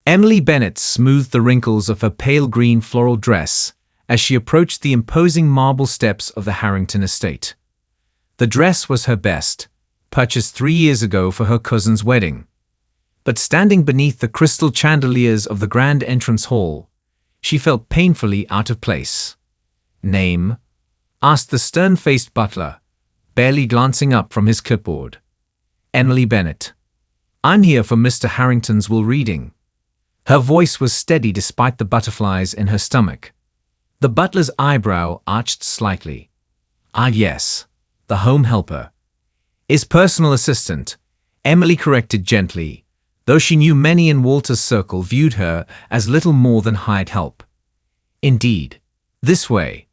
Emily Bennet smoothed the wrinkles of her pale green floral dress as she approached the imposing marble steps of the Harrington estate. The dress was her best, purchased 3 years ago for her cousin's wedding. But standing beneath the crystal chandeliers of the grand entrance hall, she felt painfully out of place. "Name?" asked the stern-faced butler, barely glancing up from his clipboard. "Emily Bennet. I'm here for Mr. Harrington's will reading." Her voice was steady despite the butterflies in her stomach. The butler's eyebrow arched slightly. "Ah yes, the home helper. His personal assistant," Emily corrected gently, though she knew many in Walter's circle viewed her as little more than hired help. "Indeed. This way."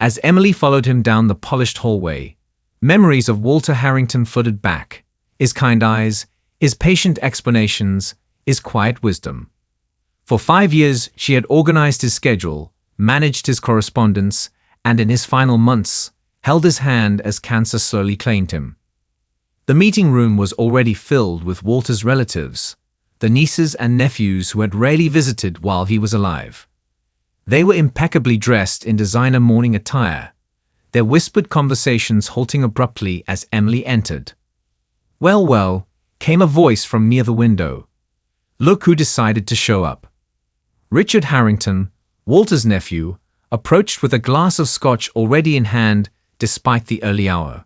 As Emily followed him down the polished hallway, memories of Walter Harrington flooded back, his kind eyes, his patient explanations, his quiet wisdom. For 5 years she had organized his schedule, managed his correspondence, and in his final months, held his hand as cancer slowly claimed him. The meeting room was already filled with Walter's relatives, the nieces and nephews who had rarely visited while he was alive. They were impeccably dressed in designer morning attire, their whispered conversations halting abruptly as Emily entered. "Well, well," came a voice from near the window. "Look who decided to show up." Richard Harrington, Walter's nephew, approached with a glass of scotch already in hand despite the early hour.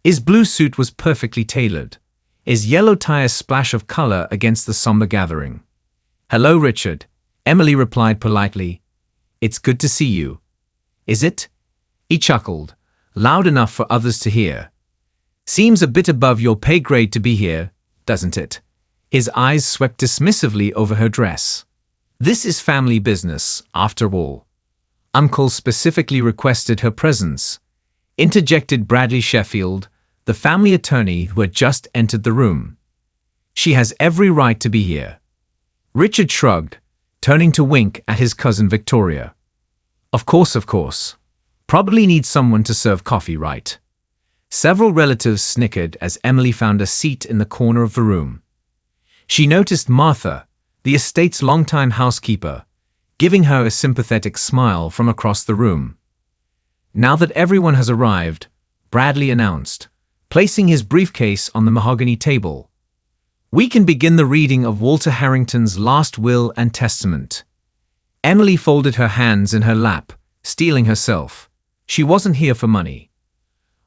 His blue suit was perfectly tailored, his yellow tie a splash of color against the somber gathering. "Hello, Richard," Emily replied politely. "It's good to see you." "Is it?" He chuckled, loud enough for others to hear. "Seems a bit above your pay grade to be here, doesn't it?" His eyes swept dismissively over her dress. "This is family business, after all." "Uncle specifically requested her presence," interjected Bradley Sheffield, the family attorney who had just entered the room. "She has every right to be here." Richard shrugged, turning to wink at his cousin Victoria. Of course. Probably needs someone to serve coffee, right?" Several relatives snickered as Emily found a seat in the corner of the room. She noticed Martha, the estate's longtime housekeeper, giving her a sympathetic smile from across the room. "Now that everyone has arrived," Bradley announced, placing his briefcase on the mahogany table, "we can begin the reading of Walter Harrington's last will and testament." Emily folded her hands in her lap, steeling herself. She wasn't here for money.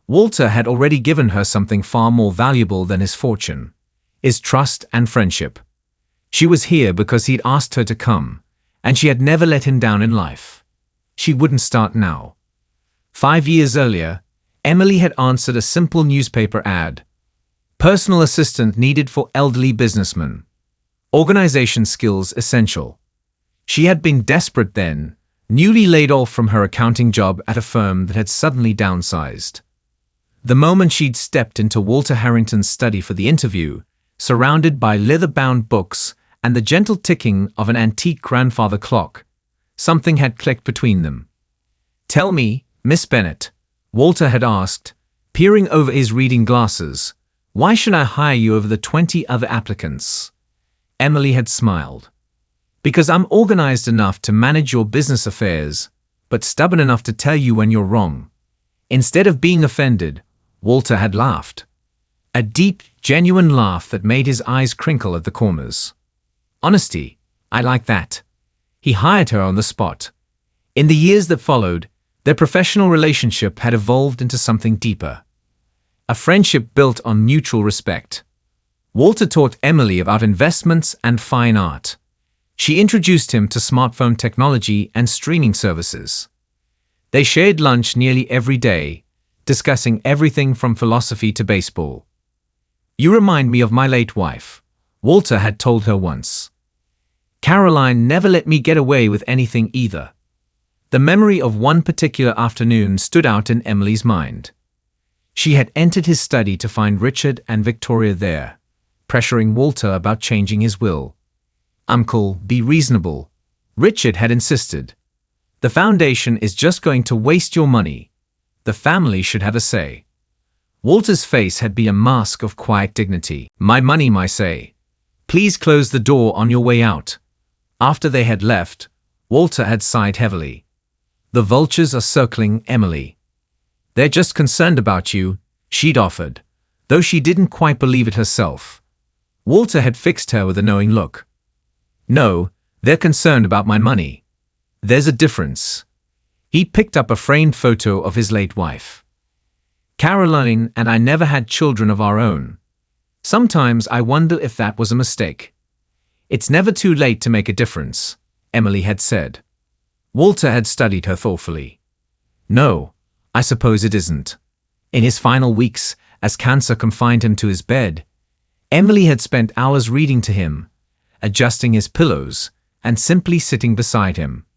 Walter had already given her something far more valuable than his fortune, his trust and friendship. She was here because he'd asked her to come, and she had never let him down in life. She wouldn't start now. 5 years earlier, Emily had answered a simple newspaper ad. Personal assistant needed for elderly businessman. Organization skills essential. She had been desperate then, newly laid off from her accounting job at a firm that had suddenly downsized. The moment she'd stepped into Walter Harrington's study for the interview, surrounded by leather-bound books and the gentle ticking of an antique grandfather clock, something had clicked between them. "Tell me, Miss Bennet," Walter had asked, peering over his reading glasses, "why should I hire you over the 20 other applicants?" Emily had smiled. "Because I'm organized enough to manage your business affairs, but stubborn enough to tell you when you're wrong." Instead of being offended, Walter had laughed. A deep, genuine laugh that made his eyes crinkle at the corners. "Honesty, I like that." He hired her on the spot. In the years that followed, their professional relationship had evolved into something deeper. A friendship built on mutual respect. Walter taught Emily about investments and fine art. She introduced him to smartphone technology and streaming services. They shared lunch nearly every day, discussing everything from philosophy to baseball. "You remind me of my late wife," Walter had told her once. "Caroline never let me get away with anything either." The memory of one particular afternoon stood out in Emily's mind. She had entered his study to find Richard and Victoria there, pressuring Walter about changing his will. "Uncle, be reasonable," Richard had insisted. "The foundation is just going to waste your money. The family should have a say." Walter's face had been a mask of quiet dignity. "My money, my say. Please close the door on your way out." After they had left, Walter had sighed heavily. "The vultures are circling Emily. They're just concerned about you," she'd offered, though she didn't quite believe it herself. Walter had fixed her with a knowing look. "No, they're concerned about my money. There's a difference." He picked up a framed photo of his late wife. "Caroline and I never had children of our own. Sometimes I wonder if that was a mistake." "It's never too late to make a difference," Emily had said. Walter had studied her thoughtfully. "No, I suppose it isn't." In his final weeks, as cancer confined him to his bed, Emily had spent hours reading to him, adjusting his pillows, and simply sitting beside him.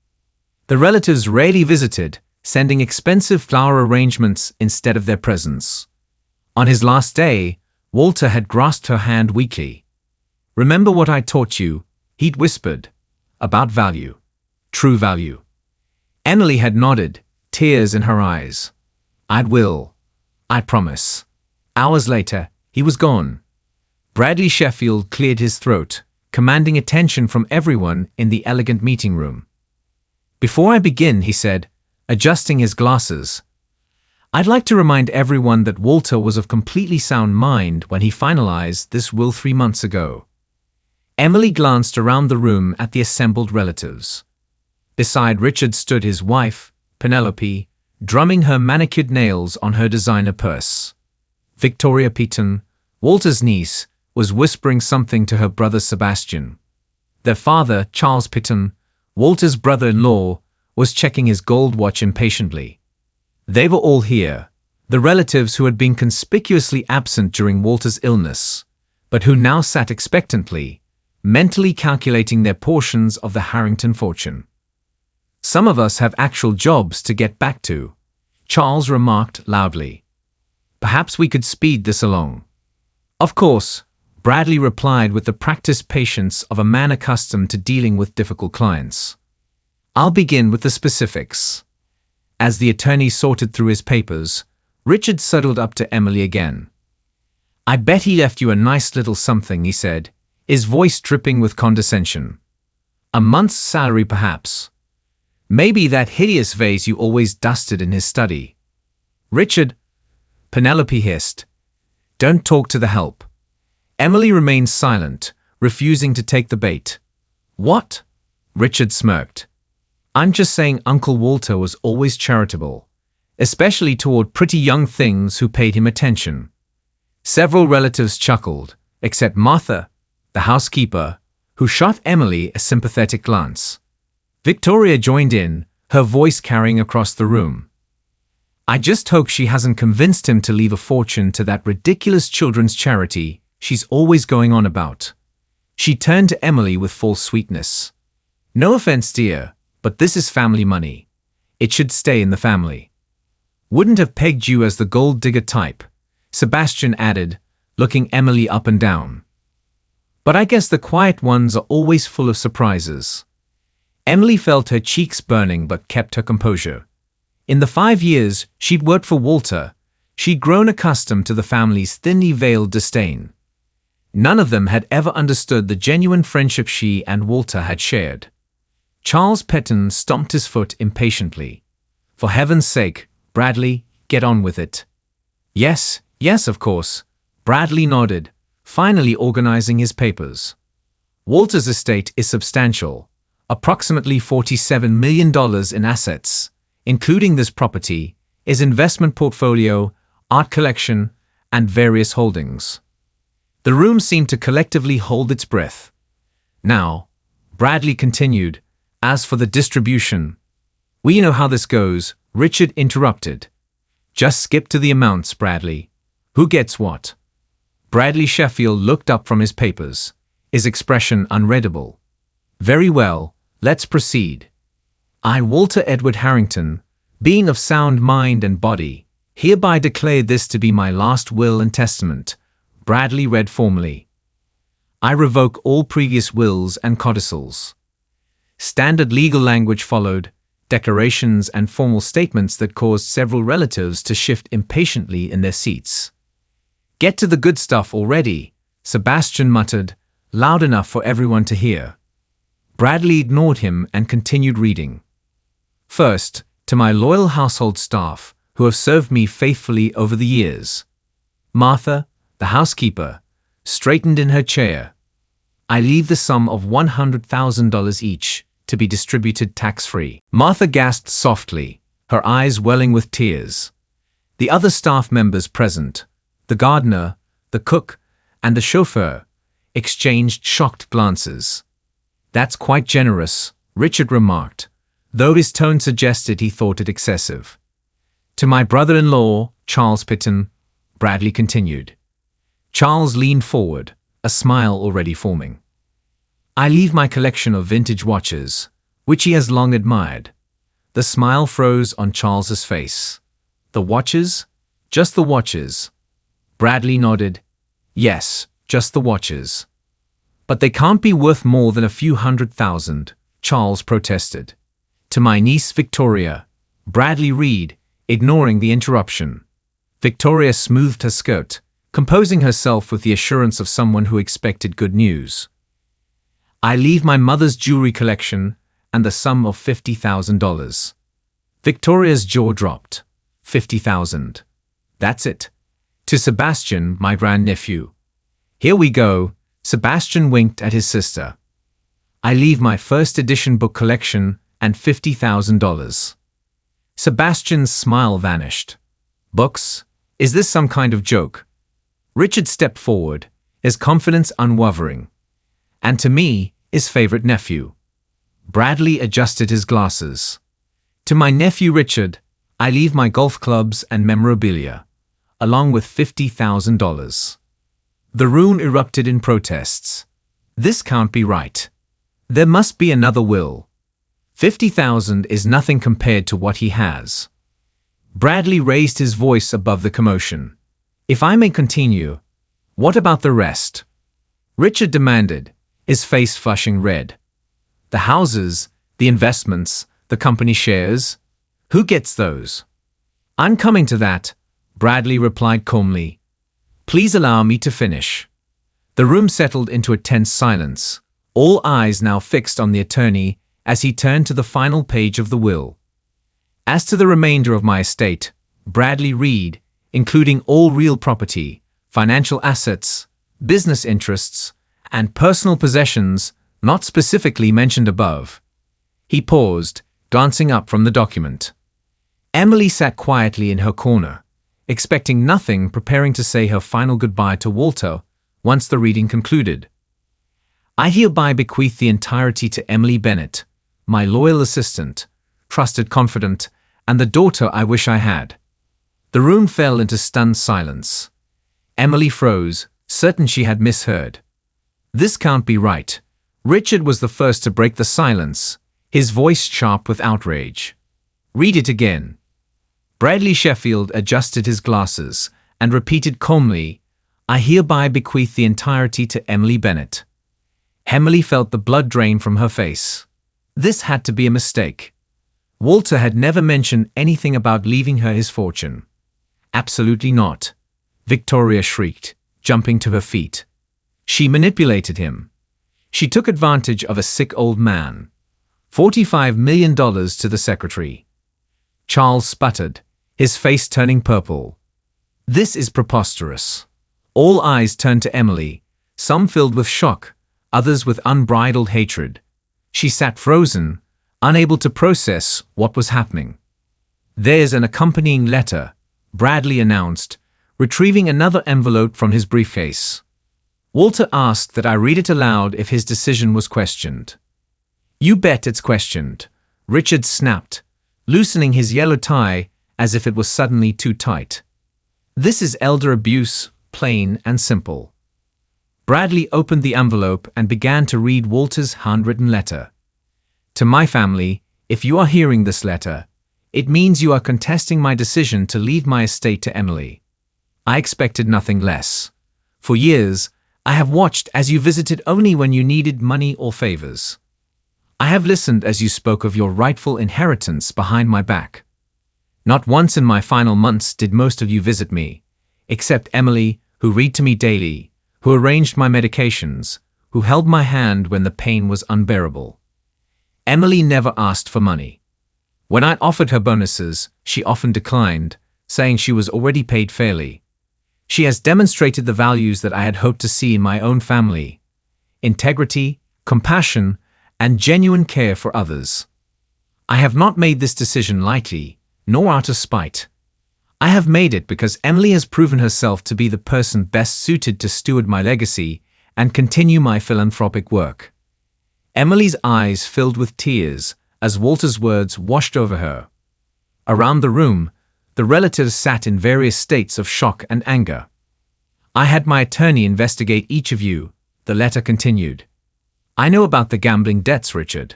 The relatives rarely visited, sending expensive flower arrangements instead of their presence. On his last day, Walter had grasped her hand weakly. "Remember what I taught you," he'd whispered, "about value. True value." Emily had nodded, tears in her eyes. "I will. I promise." Hours later, he was gone. Bradley Sheffield cleared his throat, commanding attention from everyone in the elegant meeting room. "Before I begin," he said, adjusting his glasses, "I'd like to remind everyone that Walter was of completely sound mind when he finalized this will 3 months ago." Emily glanced around the room at the assembled relatives. Beside Richard stood his wife, Penelope, drumming her manicured nails on her designer purse. Victoria Peaton, Walter's niece, was whispering something to her brother Sebastian. Their father, Charles Peaton, Walter's brother-in-law, was checking his gold watch impatiently. They were all here, the relatives who had been conspicuously absent during Walter's illness, but who now sat expectantly, mentally calculating their portions of the Harrington fortune. "Some of us have actual jobs to get back to," Charles remarked loudly. "Perhaps we could speed this along." "Of course," Bradley replied with the practiced patience of a man accustomed to dealing with difficult clients. "I'll begin with the specifics." As the attorney sorted through his papers, Richard sidled up to Emily again. "I bet he left you a nice little something," he said, his voice dripping with condescension. "A month's salary, perhaps. Maybe that hideous vase you always dusted in his study." "Richard," Penelope hissed, "don't talk to the help." Emily remained silent, refusing to take the bait. "What?" Richard smirked. "I'm just saying Uncle Walter was always charitable, especially toward pretty young things who paid him attention." Several relatives chuckled, except Martha, the housekeeper, who shot Emily a sympathetic glance. Victoria joined in, her voice carrying across the room. "I just hope she hasn't convinced him to leave a fortune to that ridiculous children's charity she's always going on about." She turned to Emily with false sweetness. "No offense, dear, but this is family money. It should stay in the family." "Wouldn't have pegged you as the gold digger type," Sebastian added, looking Emily up and down. "But I guess the quiet ones are always full of surprises." Emily felt her cheeks burning but kept her composure. In the 5 years she'd worked for Walter, she'd grown accustomed to the family's thinly veiled disdain. None of them had ever understood the genuine friendship she and Walter had shared. Charles Peaton stomped his foot impatiently. "For heaven's sake, Bradley, get on with it." "Yes, yes, of course," Bradley nodded, finally organizing his papers. "Walter's estate is substantial, approximately $47 million in assets, including this property, his investment portfolio, art collection, and various holdings." The room seemed to collectively hold its breath. "Now," Bradley continued, "as for the distribution—" "We know how this goes," Richard interrupted. "Just skip to the amounts, Bradley. Who gets what?" Bradley Sheffield looked up from his papers, his expression unreadable. "Very well, let's proceed. I, Walter Edward Harrington, being of sound mind and body, hereby declare this to be my last will and testament," Bradley read formally. "I revoke all previous wills and codicils." Standard legal language followed, declarations and formal statements that caused several relatives to shift impatiently in their seats. "Get to the good stuff already," Sebastian muttered, loud enough for everyone to hear. Bradley ignored him and continued reading. First, to my loyal household staff, who have served me faithfully over the years. Martha, the housekeeper, straightened in her chair. I leave the sum of $100,000 each, to be distributed tax-free. Martha gasped softly, her eyes welling with tears. The other staff members present, the gardener, the cook, and the chauffeur, exchanged shocked glances. That's quite generous, Richard remarked, though his tone suggested he thought it excessive. To my brother-in-law, Charles Pitton, Bradley continued. Charles leaned forward, a smile already forming. I leave my collection of vintage watches, which he has long admired. The smile froze on Charles's face. The watches? Just the watches. Bradley nodded. Yes, just the watches. But they can't be worth more than a few $100,000, Charles protested. To my niece Victoria, Bradley read, ignoring the interruption. Victoria smoothed her skirt, composing herself with the assurance of someone who expected good news. I leave my mother's jewelry collection and the sum of $50,000. Victoria's jaw dropped. $50,000. That's it. To Sebastian, my grandnephew. Here we go, Sebastian winked at his sister. I leave my first edition book collection and $50,000. Sebastian's smile vanished. Books? Is this some kind of joke? Richard stepped forward, his confidence unwavering. And to me, his favorite nephew. Bradley adjusted his glasses. To my nephew Richard, I leave my golf clubs and memorabilia, along with $50,000. The room erupted in protests. This can't be right. There must be another will. $50,000 is nothing compared to what he has. Bradley raised his voice above the commotion. If I may continue, what about the rest? Richard demanded, his face flushing red. The houses, the investments, the company shares? Who gets those? I'm coming to that, Bradley replied calmly. Please allow me to finish. The room settled into a tense silence, all eyes now fixed on the attorney as he turned to the final page of the will. As to the remainder of my estate, Bradley read, including all real property, financial assets, business interests, and personal possessions not specifically mentioned above. He paused, glancing up from the document. Emily sat quietly in her corner, expecting nothing, preparing to say her final goodbye to Walter once the reading concluded. I hereby bequeath the entirety to Emily Bennett, my loyal assistant, trusted confidant, and the daughter I wish I had. The room fell into stunned silence. Emily froze, certain she had misheard. This can't be right. Richard was the first to break the silence, his voice sharp with outrage. Read it again. Bradley Sheffield adjusted his glasses and repeated calmly, I hereby bequeath the entirety to Emily Bennett. Emily felt the blood drain from her face. This had to be a mistake. Walter had never mentioned anything about leaving her his fortune. Absolutely not. Victoria shrieked, jumping to her feet. She manipulated him. She took advantage of a sick old man. $45 million to the secretary. Charles sputtered, his face turning purple. This is preposterous. All eyes turned to Emily, some filled with shock, others with unbridled hatred. She sat frozen, unable to process what was happening. There's an accompanying letter, Bradley announced, retrieving another envelope from his briefcase. Walter asked that I read it aloud if his decision was questioned. You bet it's questioned, Richard snapped, loosening his yellow tie as if it was suddenly too tight. This is elder abuse, plain and simple. Bradley opened the envelope and began to read Walter's handwritten letter. To my family, if you are hearing this letter, it means you are contesting my decision to leave my estate to Emily. I expected nothing less. For years, I have watched as you visited only when you needed money or favors. I have listened as you spoke of your rightful inheritance behind my back. Not once in my final months did most of you visit me, except Emily, who read to me daily, who arranged my medications, who held my hand when the pain was unbearable. Emily never asked for money. When I offered her bonuses, she often declined, saying she was already paid fairly. She has demonstrated the values that I had hoped to see in my own family: integrity, compassion, and genuine care for others. I have not made this decision lightly, nor out of spite. I have made it because Emily has proven herself to be the person best suited to steward my legacy and continue my philanthropic work. Emily's eyes filled with tears as Walter's words washed over her. Around the room, the relatives sat in various states of shock and anger. I had my attorney investigate each of you, the letter continued. I know about the gambling debts, Richard.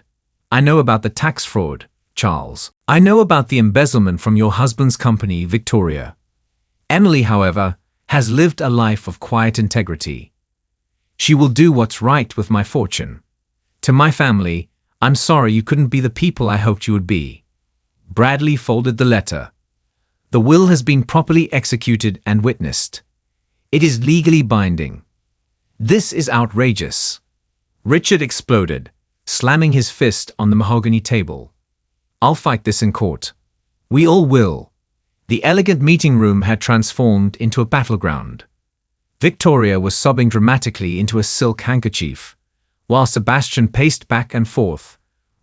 I know about the tax fraud, Charles. I know about the embezzlement from your husband's company, Victoria. Emily, however, has lived a life of quiet integrity. She will do what's right with my fortune. To my family, I'm sorry you couldn't be the people I hoped you would be. Bradley folded the letter. The will has been properly executed and witnessed. It is legally binding. This is outrageous. Richard exploded, slamming his fist on the mahogany table. I'll fight this in court. We all will. The elegant meeting room had transformed into a battleground. Victoria was sobbing dramatically into a silk handkerchief, while Sebastian paced back and forth,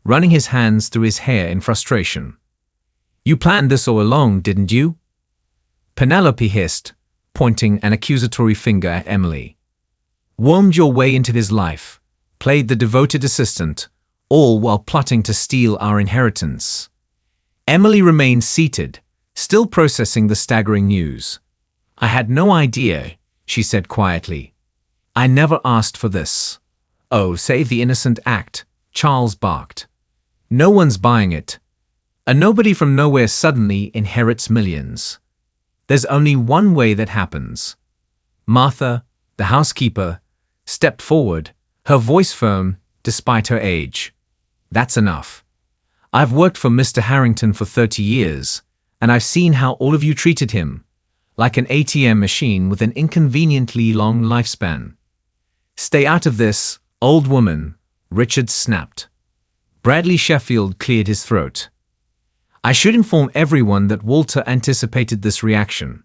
running his hands through his hair in frustration. You planned this all along, didn't you? Penelope hissed, pointing an accusatory finger at Emily. Wormed your way into his life, played the devoted assistant, all while plotting to steal our inheritance. Emily remained seated, still processing the staggering news. I had no idea, she said quietly. I never asked for this. Oh, save the innocent act, Charles barked. No one's buying it. A nobody from nowhere suddenly inherits millions. There's only one way that happens. Martha, the housekeeper, stepped forward, her voice firm despite her age. That's enough. I've worked for Mr. Harrington for 30 years, and I've seen how all of you treated him, like an ATM machine with an inconveniently long lifespan. Stay out of this, old woman, Richard snapped. Bradley Sheffield cleared his throat. I should inform everyone that Walter anticipated this reaction.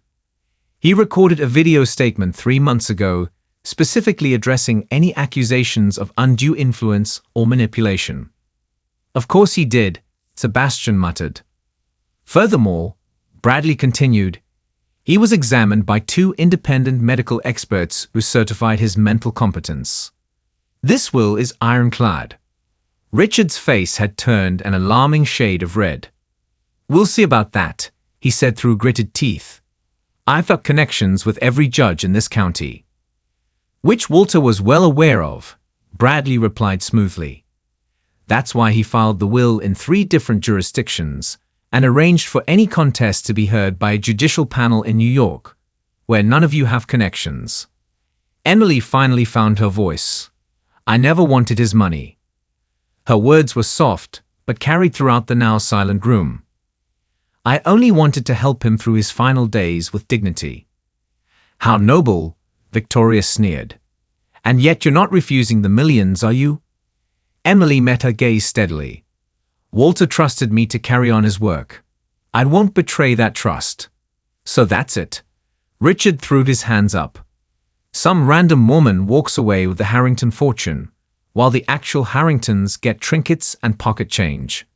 He recorded a video statement 3 months ago, specifically addressing any accusations of undue influence or manipulation. Of course he did, Sebastian muttered. Furthermore, Bradley continued, he was examined by 2 independent medical experts who certified his mental competence. This will is ironclad. Richard's face had turned an alarming shade of red. We'll see about that, he said through gritted teeth. I've got connections with every judge in this county. Which Walter was well aware of, Bradley replied smoothly. That's why he filed the will in 3 different jurisdictions and arranged for any contest to be heard by a judicial panel in New York, where none of you have connections. Emily finally found her voice. I never wanted his money. Her words were soft, but carried throughout the now silent room. I only wanted to help him through his final days with dignity. How noble, Victoria sneered. And yet you're not refusing the millions, are you? Emily met her gaze steadily. Walter trusted me to carry on his work. I won't betray that trust. So that's it. Richard threw his hands up. Some random woman walks away with the Harrington fortune, while the actual Harringtons get trinkets and pocket change.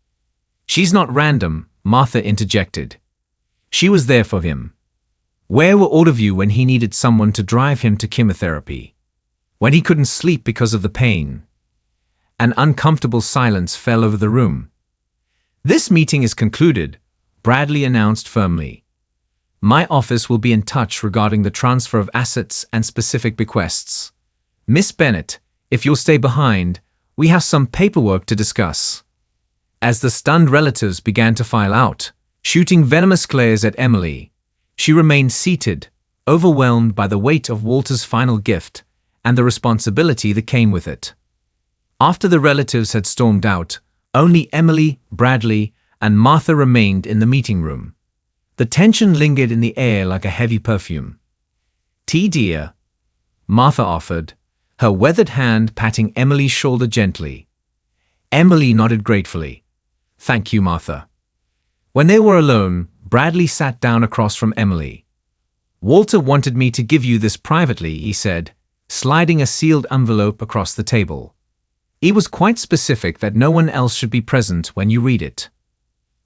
She's not random, Martha interjected. She was there for him. Where were all of you when he needed someone to drive him to chemotherapy? When he couldn't sleep because of the pain? An uncomfortable silence fell over the room. This meeting is concluded, Bradley announced firmly. My office will be in touch regarding the transfer of assets and specific bequests. Miss Bennett, if you'll stay behind, we have some paperwork to discuss. As the stunned relatives began to file out, shooting venomous glares at Emily, she remained seated, overwhelmed by the weight of Walter's final gift and the responsibility that came with it. After the relatives had stormed out, only Emily, Bradley, and Martha remained in the meeting room. The tension lingered in the air like a heavy perfume. Tea, dear, Martha offered, her weathered hand patting Emily's shoulder gently. Emily nodded gratefully. "Thank you, Martha." When they were alone, Bradley sat down across from Emily. "Walter wanted me to give you this privately," he said, sliding a sealed envelope across the table. "He was quite specific that no one else should be present when you read it."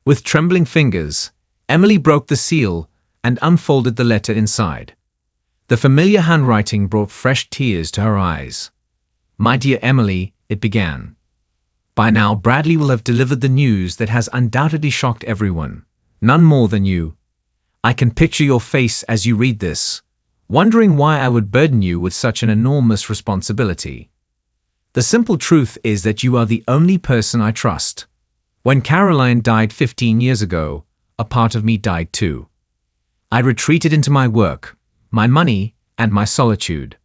With trembling fingers, Emily broke the seal and unfolded the letter inside. The familiar handwriting brought fresh tears to her eyes. "My dear Emily," it began. "By now Bradley will have delivered the news that has undoubtedly shocked everyone, none more than you. I can picture your face as you read this, wondering why I would burden you with such an enormous responsibility. The simple truth is that you are the only person I trust. When Caroline died 15 years ago, a part of me died too. I retreated into my work, my money, and my solitude.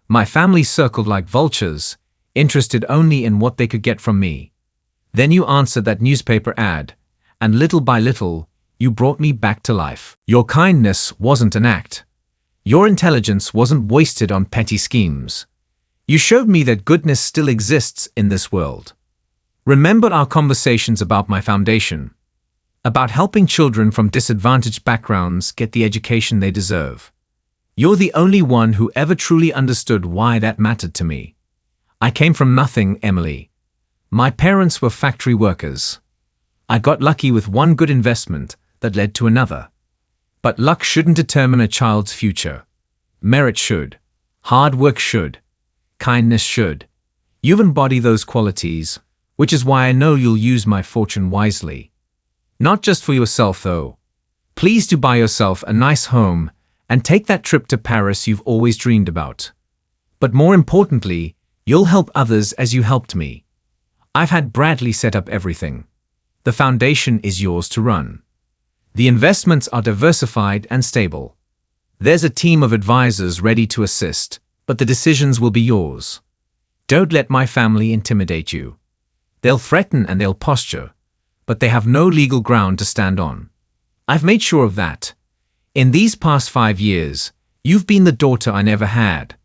My family circled like vultures, interested only in what they could get from me. Then you answered that newspaper ad, and little by little, you brought me back to life. Your kindness wasn't an act. Your intelligence wasn't wasted on petty schemes. You showed me that goodness still exists in this world. Remember our conversations about my foundation, about helping children from disadvantaged backgrounds get the education they deserve. You're the only one who ever truly understood why that mattered to me. I came from nothing, Emily. My parents were factory workers. I got lucky with one good investment that led to another. But luck shouldn't determine a child's future. Merit should. Hard work should. Kindness should. You embody those qualities, which is why I know you'll use my fortune wisely. Not just for yourself, though. Please do buy yourself a nice home and take that trip to Paris you've always dreamed about. But more importantly, you'll help others as you helped me. I've had Bradley set up everything. The foundation is yours to run. The investments are diversified and stable. There's a team of advisors ready to assist, but the decisions will be yours. Don't let my family intimidate you. They'll threaten and they'll posture, but they have no legal ground to stand on. I've made sure of that. In these past 5 years, you've been the daughter I never had.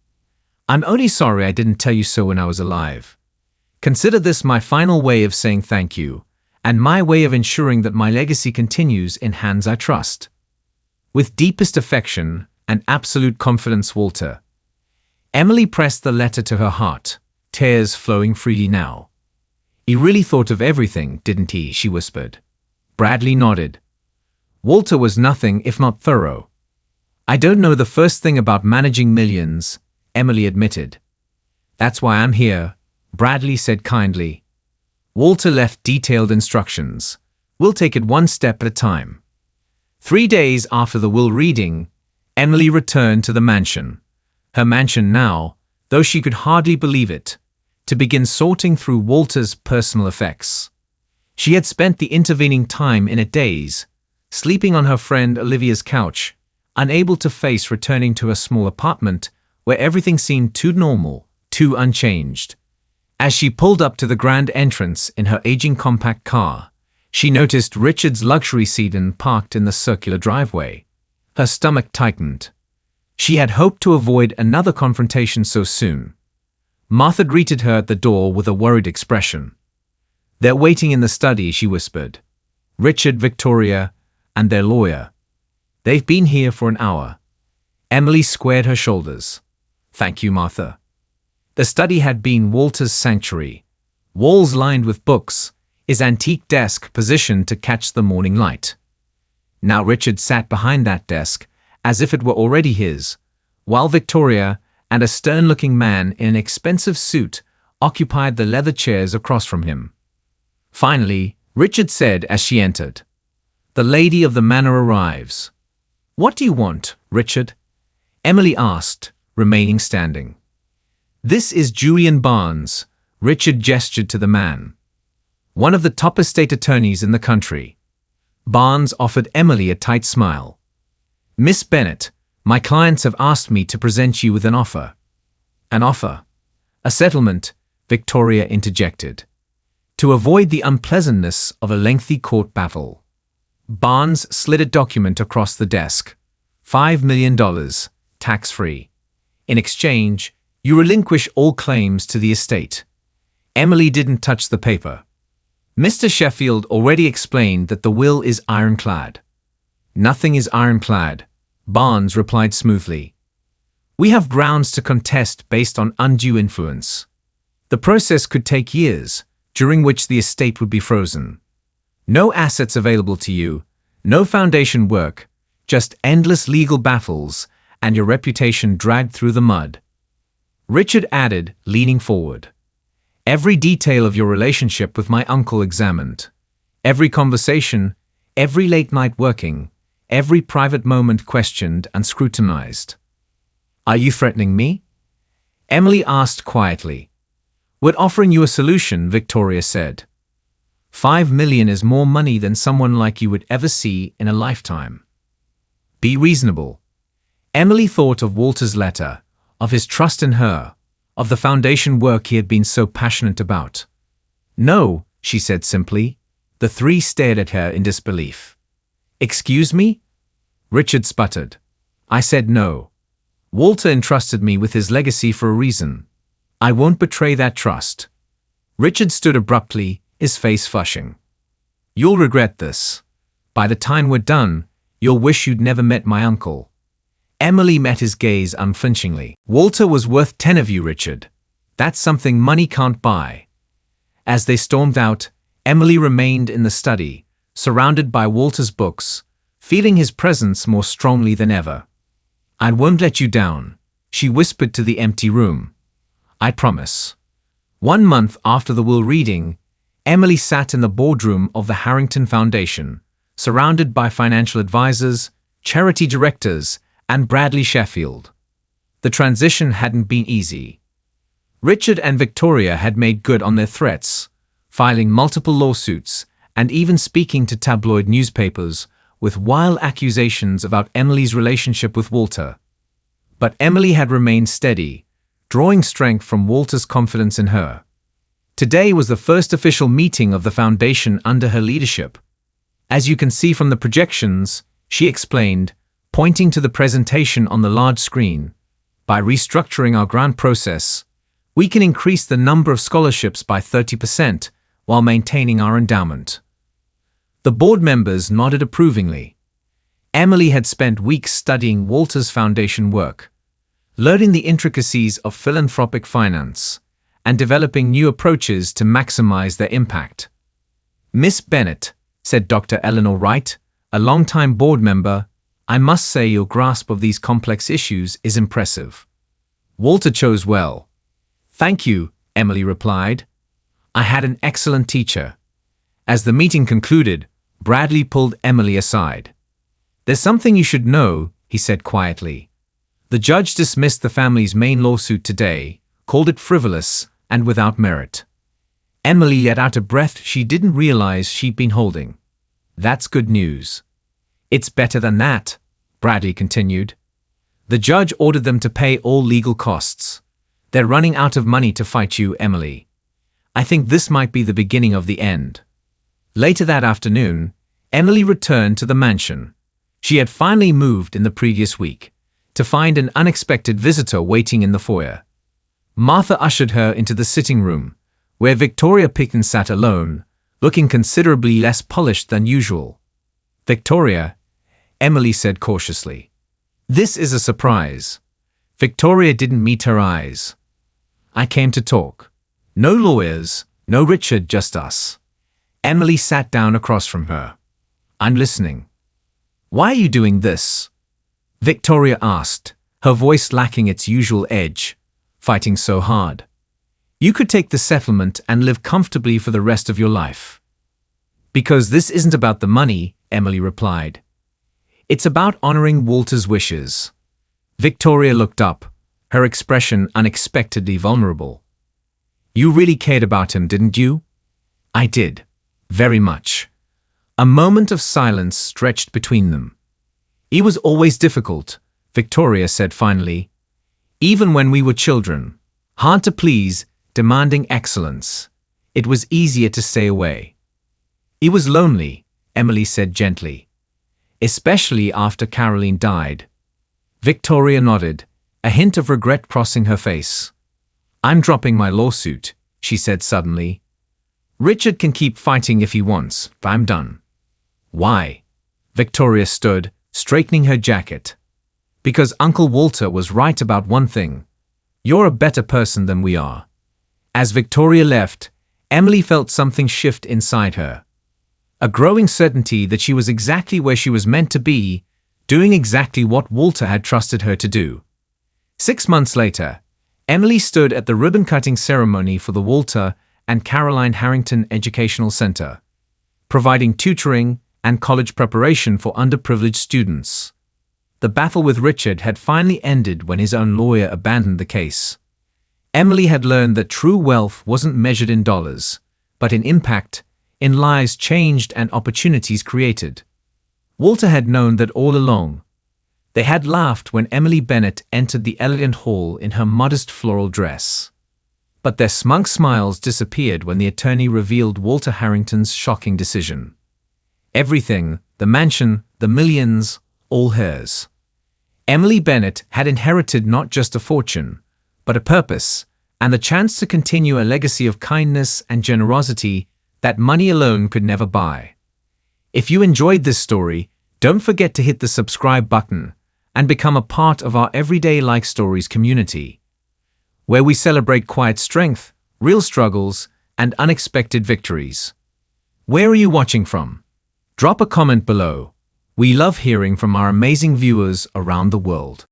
I'm only sorry I didn't tell you so when I was alive. Consider this my final way of saying thank you, and my way of ensuring that my legacy continues in hands I trust. With deepest affection and absolute confidence, Walter." Emily pressed the letter to her heart, tears flowing freely now. "He really thought of everything, didn't he?" she whispered. Bradley nodded. "Walter was nothing if not thorough." "I don't know the first thing about managing millions," Emily admitted. "That's why I'm here," Bradley said kindly. Walter left detailed instructions. "We'll take it one step at a time." 3 days after the will reading, Emily returned to the mansion. Her mansion now, though she could hardly believe it, to begin sorting through Walter's personal effects. She had spent the intervening time in a daze, sleeping on her friend Olivia's couch, unable to face returning to her small apartment where everything seemed too normal, too unchanged. As she pulled up to the grand entrance in her aging compact car, she noticed Richard's luxury sedan parked in the circular driveway. Her stomach tightened. She had hoped to avoid another confrontation so soon. Martha greeted her at the door with a worried expression. "They're waiting in the study," she whispered. "Richard, Victoria, and their lawyer. They've been here for an hour." Emily squared her shoulders. "Thank you, Martha." The study had been Walter's sanctuary. Walls lined with books, his antique desk positioned to catch the morning light. Now Richard sat behind that desk, as if it were already his, while Victoria and a stern-looking man in an expensive suit occupied the leather chairs across from him. Finally, Richard said as she entered, "The lady of the manor arrives." "What do you want, Richard?" Emily asked, remaining standing. "This is Julian Barnes," Richard gestured to the man. "One of the top estate attorneys in the country." Barnes offered Emily a tight smile. "Miss Bennett, my clients have asked me to present you with an offer." "An offer?" "A settlement," Victoria interjected. "To avoid the unpleasantness of a lengthy court battle." Barnes slid a document across the desk. $5 million, tax-free. In exchange, You relinquish all claims to the estate. Emily didn't touch the paper. Mr. Sheffield already explained that the will is ironclad. Nothing is ironclad, Barnes replied smoothly. We have grounds to contest based on undue influence. The process could take years, during which the estate would be frozen. No assets available to you, no foundation work, just endless legal battles, and your reputation dragged through the mud. Richard added, leaning forward. Every detail of your relationship with my uncle examined. Every conversation, every late night working, every private moment questioned and scrutinized. Are you threatening me? Emily asked quietly. We're offering you a solution, Victoria said. 5 million is more money than someone like you would ever see in a lifetime. Be reasonable. Emily thought of Walter's letter, of his trust in her, of the foundation work he had been so passionate about. No, she said simply. The three stared at her in disbelief. Excuse me? Richard sputtered. I said no. Walter entrusted me with his legacy for a reason. I won't betray that trust. Richard stood abruptly, his face flushing. You'll regret this. By the time we're done, you'll wish you'd never met my uncle. Emily met his gaze unflinchingly. Walter was worth 10 of you, Richard. That's something money can't buy. As they stormed out, Emily remained in the study, surrounded by Walter's books, feeling his presence more strongly than ever. I won't let you down, she whispered to the empty room. I promise. 1 month after the will reading, Emily sat in the boardroom of the Harrington Foundation, surrounded by financial advisors, charity directors, and Bradley Sheffield. The transition hadn't been easy. Richard and Victoria had made good on their threats, filing multiple lawsuits and even speaking to tabloid newspapers with wild accusations about Emily's relationship with Walter. But Emily had remained steady, drawing strength from Walter's confidence in her. Today was the first official meeting of the foundation under her leadership. As you can see from the projections, she explained, pointing to the presentation on the large screen, by restructuring our grant process, we can increase the number of scholarships by 30% while maintaining our endowment. The board members nodded approvingly. Emily had spent weeks studying Walter's foundation work, learning the intricacies of philanthropic finance, and developing new approaches to maximize their impact. Miss Bennett, said Dr. Eleanor Wright, a longtime board member, I must say your grasp of these complex issues is impressive. Walter chose well. Thank you, Emily replied. I had an excellent teacher. As the meeting concluded, Bradley pulled Emily aside. There's something you should know, he said quietly. The judge dismissed the family's main lawsuit today, called it frivolous and without merit. Emily let out a breath she didn't realize she'd been holding. That's good news. It's better than that, Bradley continued. The judge ordered them to pay all legal costs. They're running out of money to fight you, Emily. I think this might be the beginning of the end. Later that afternoon, Emily returned to the mansion. She had finally moved in the previous week, to find an unexpected visitor waiting in the foyer. Martha ushered her into the sitting room, where Victoria Pickton sat alone, looking considerably less polished than usual. Victoria, Emily said cautiously. This is a surprise. Victoria didn't meet her eyes. I came to talk. No lawyers, no Richard, just us. Emily sat down across from her. I'm listening. Why are you doing this? Victoria asked, her voice lacking its usual edge. Fighting so hard. You could take the settlement and live comfortably for the rest of your life. Because this isn't about the money, Emily replied. It's about honoring Walter's wishes. Victoria looked up, her expression unexpectedly vulnerable. You really cared about him, didn't you? I did. Very much. A moment of silence stretched between them. He was always difficult, Victoria said finally. Even when we were children. Hard to please, demanding excellence. It was easier to stay away. He was lonely, Emily said gently. Especially after Caroline died. Victoria nodded, a hint of regret crossing her face. "I'm dropping my lawsuit," she said suddenly. "Richard can keep fighting if he wants, but I'm done." "Why?" Victoria stood, straightening her jacket. "Because Uncle Walter was right about one thing. You're a better person than we are." As Victoria left, Emily felt something shift inside her. A growing certainty that she was exactly where she was meant to be, doing exactly what Walter had trusted her to do. 6 months later, Emily stood at the ribbon-cutting ceremony for the Walter and Caroline Harrington Educational Center, providing tutoring and college preparation for underprivileged students. The battle with Richard had finally ended when his own lawyer abandoned the case. Emily had learned that true wealth wasn't measured in dollars, but in impact, in lives changed and opportunities created. Walter had known that all along. They had laughed when Emily Bennett entered the elegant hall in her modest floral dress. But their smug smiles disappeared when the attorney revealed Walter Harrington's shocking decision. Everything, the mansion, the millions, all hers. Emily Bennett had inherited not just a fortune, but a purpose, and the chance to continue a legacy of kindness and generosity that money alone could never buy. If you enjoyed this story, don't forget to hit the subscribe button and become a part of our Everyday Like Stories community, where we celebrate quiet strength, real struggles, and unexpected victories. Where are you watching from? Drop a comment below. We love hearing from our amazing viewers around the world.